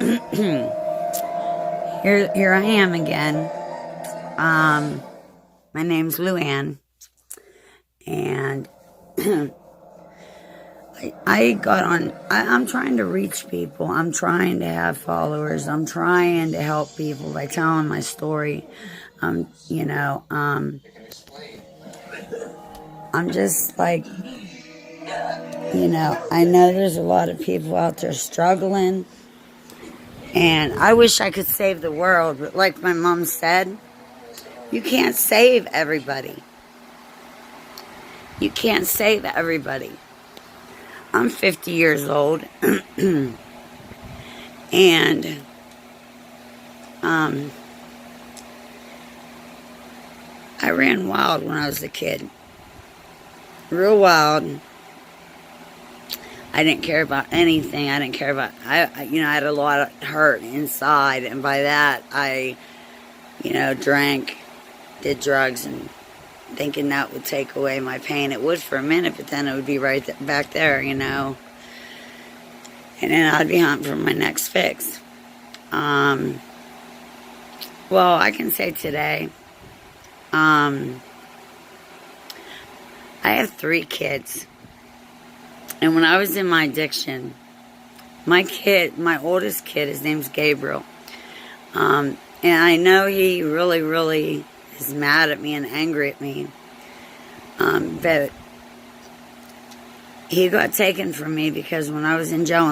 Here I am again. My name's Luann, and I got on. I'm trying to reach people. I'm trying to have followers. I'm trying to help people by telling my story. You know, I'm just like, I know there's a lot of people out there struggling, and I wish I could save the world, but like my mom said, you can't save everybody. You can't save everybody. I'm 50 years old, and I ran wild when I was a kid. Real wild. I didn't care about anything. I didn't care about, I had a lot of hurt inside, and by that, I, drank, did drugs, and thinking that would take away my pain. It would for a minute, but then it would be right back there, and then I'd be hunting for my next fix. Well, I can say today, I have 3 kids. And when I was in my addiction, my oldest kid, his name's Gabriel. And I know he really, really is mad at me and angry at me. But he got taken from me because when I was in jail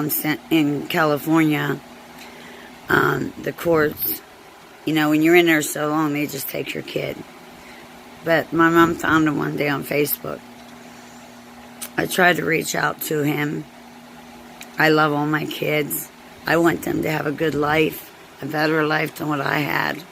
in California, the courts, when you're in there so long, they just take your kid. But my mom found him one day on Facebook. I tried to reach out to him. I love all my kids. I want them to have a good life, a better life than what I had.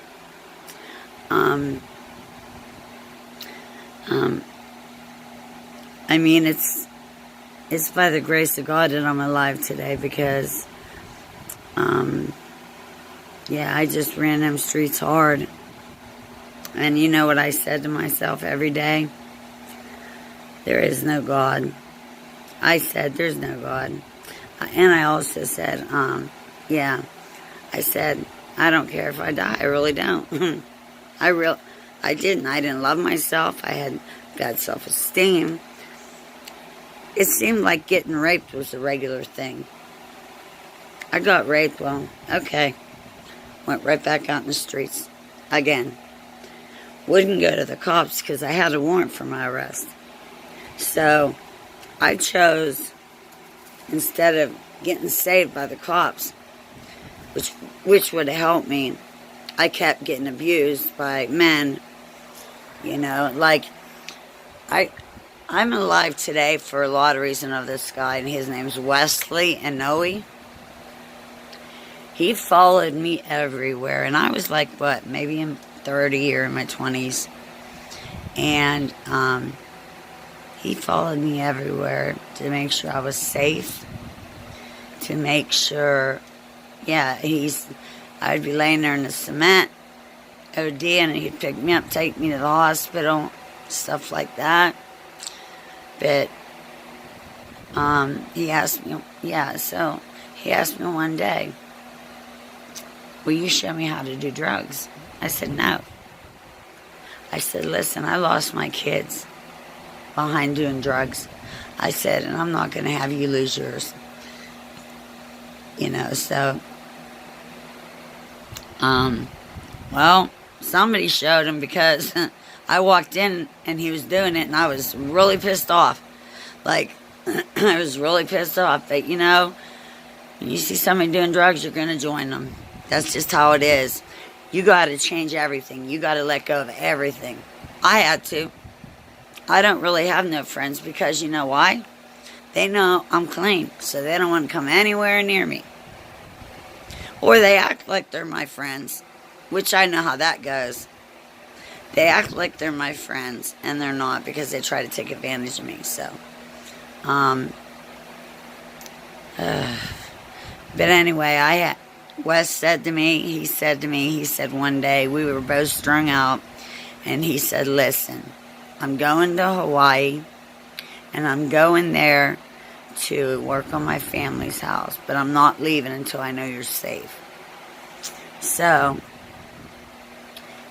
It's by the grace of God that I'm alive today because, I just ran them streets hard. And you know what I said to myself every day? There is no God. I said, there's no God. And I also said, I said, I don't care if I die. I really don't. I didn't. I didn't love myself. I had bad self-esteem. It seemed like getting raped was a regular thing. I got raped. Well, okay. Went right back out in the streets again. Wouldn't go to the cops because I had a warrant for my arrest. So I chose, instead of getting saved by the cops, which would have helped me, I kept getting abused by men. I'm alive today for a lot of reason of this guy, and his name's Wesley Inouye. He followed me everywhere, and I was like, maybe in 30 or in my 20s. And, he followed me everywhere to make sure I was safe, to make sure, I'd be laying there in the cement, OD, and he'd pick me up, take me to the hospital, stuff like that. But, he asked me one day, will you show me how to do drugs? I said, no. I said, listen, I lost my kids behind doing drugs. I said, and I'm not going to have you lose yours. So, somebody showed him because I walked in and he was doing it and I was really pissed off. I was really pissed off that, when you see somebody doing drugs, you're going to join them. That's just how it is. You got to change everything. You got to let go of everything. I had to. I don't really have no friends because you know why? They know I'm clean, so they don't want to come anywhere near me. Or they act like they're my friends, which I know how that goes. They act like they're my friends, and they're not because they try to take advantage of me, so. But anyway, Wes said he said one day, we were both strung out, and he said, listen, I'm going to Hawaii, and I'm going there to work on my family's house, but I'm not leaving until I know you're safe. So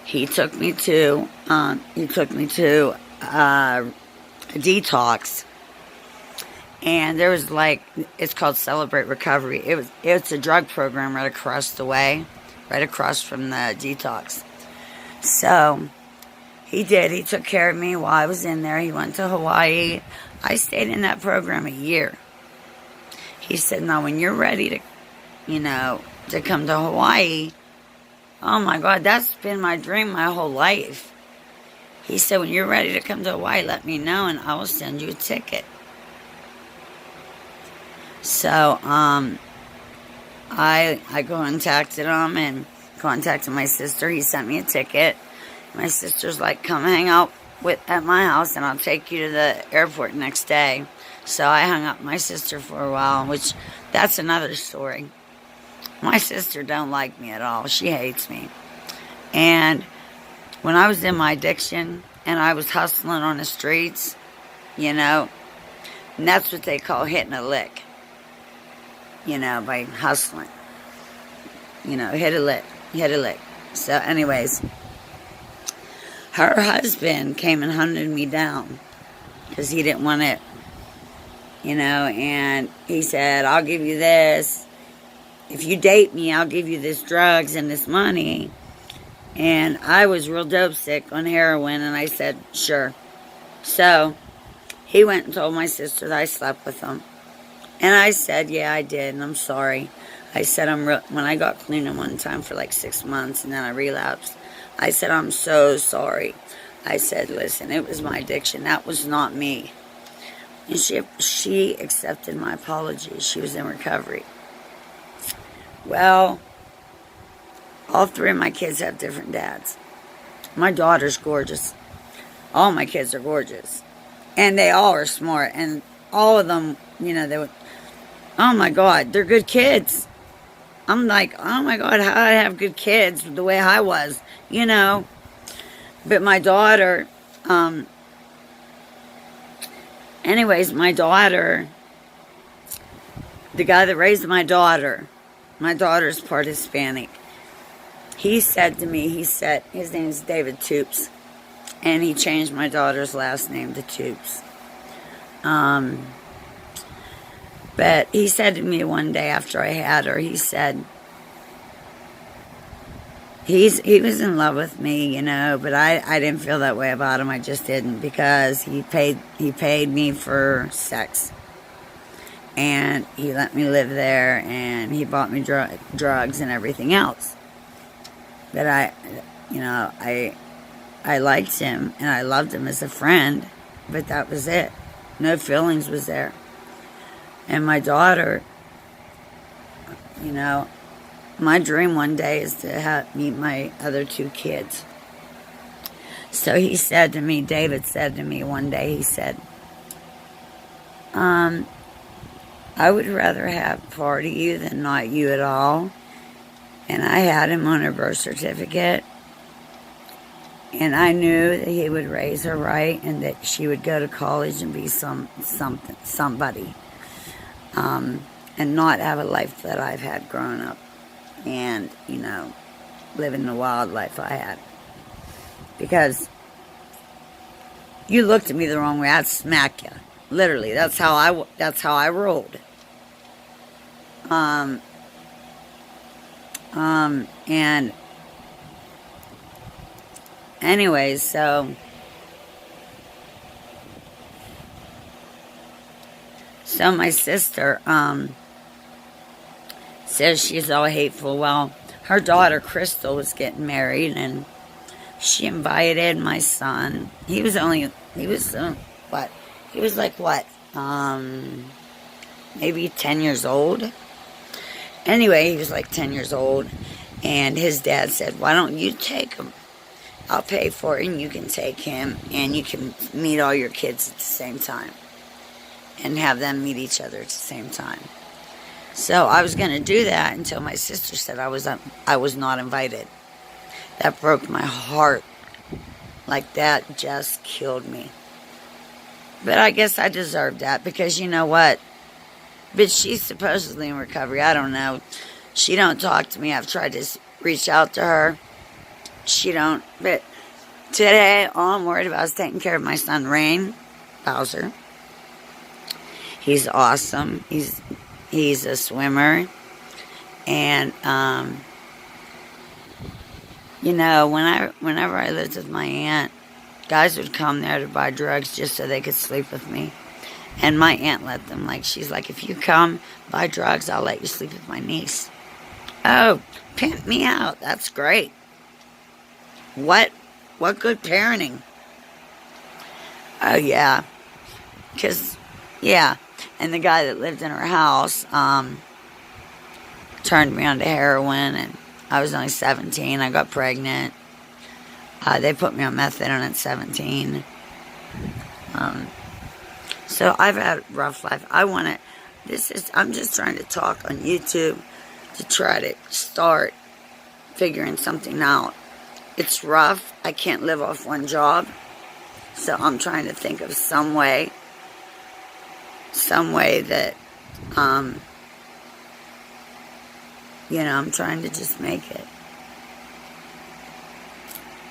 he took me to a detox, and there was it's called Celebrate Recovery. It's a drug program right across the way, right across from the detox. So he took care of me while I was in there. He went to Hawaii. I stayed in that program a year. He said, now when you're ready to come to Hawaii, oh my God, that's been my dream my whole life. He said, when you're ready to come to Hawaii, let me know and I will send you a ticket. So, I contacted him and contacted my sister. He sent me a ticket. My sister's like, come hang out at my house and I'll take you to the airport next day. So I hung up with my sister for a while, which that's another story. My sister don't like me at all. She hates me. And when I was in my addiction and I was hustling on the streets, and that's what they call hitting a lick, by hustling. Hit a lick. So anyways, her husband came and hunted me down because he didn't want it, and he said, I'll give you this. If you date me, I'll give you this drugs and this money. And I was real dope sick on heroin, and I said, sure. So he went and told my sister that I slept with him. And I said, yeah, I did, and I'm sorry. I said, when I got clean at one time for 6 months, and then I relapsed, I said, I'm so sorry. I said, listen, it was my addiction. That was not me. And she accepted my apology. She was in recovery. Well, all 3 of my kids have different dads. My daughter's gorgeous. All my kids are gorgeous. And they all are smart. And all of them, they would, oh my God, they're good kids. I'm like, oh my God, how did I have good kids the way I was, But my daughter, anyways, my daughter, the guy that raised my daughter's part Hispanic. He said to me, his name is David Toops, and he changed my daughter's last name to Toops. But he said to me one day after I had her, he said, he was in love with me, but I didn't feel that way about him. I just didn't, because he paid me for sex. And he let me live there, and he bought me drugs and everything else. But I liked him, and I loved him as a friend, but that was it. No feelings was there. And my daughter, my dream one day is to meet my other 2 kids. So David said to me one day, he said, I would rather have part of you than not you at all. And I had him on her birth certificate. And I knew that he would raise her right and that she would go to college and be somebody. And not have a life that I've had growing up. And, living the wild life I had. Because you looked at me the wrong way, I'd smack you. Literally, that's how I rolled. And anyways, so my sister says she's all hateful. Well, her daughter Crystal was getting married, and she invited my son. He was maybe 10 years old. Anyway, he was 10 years old, and his dad said, why don't you take him? I'll pay for it, and you can take him, and you can meet all your kids at the same time, and have them meet each other at the same time. So I was going to do that until my sister said I was not invited. That broke my heart. That just killed me. But I guess I deserved that, because you know what? But she's supposedly in recovery. I don't know. She don't talk to me. I've tried to reach out to her. She don't. But today, all I'm worried about is taking care of my son, Rain Bowser. He's awesome. He's a swimmer. And, you know, whenever I lived with my aunt, guys would come there to buy drugs just so they could sleep with me. And my aunt let them. Like, she's like, if you come buy drugs, I'll let you sleep with my niece. Oh, pimp me out. That's great. What good parenting? Oh, yeah. Because, yeah. And the guy that lived in her house turned me on to heroin, and I was only 17. I got pregnant. They put me on methadone at 17. So I've had a rough life. I'm just trying to talk on YouTube to try to start figuring something out. It's rough. I can't live off one job. So I'm trying to think of some way that, I'm trying to just make it.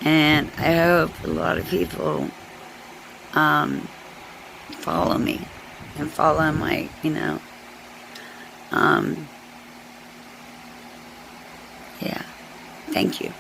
And I hope a lot of people follow me and follow my, yeah. Thank you.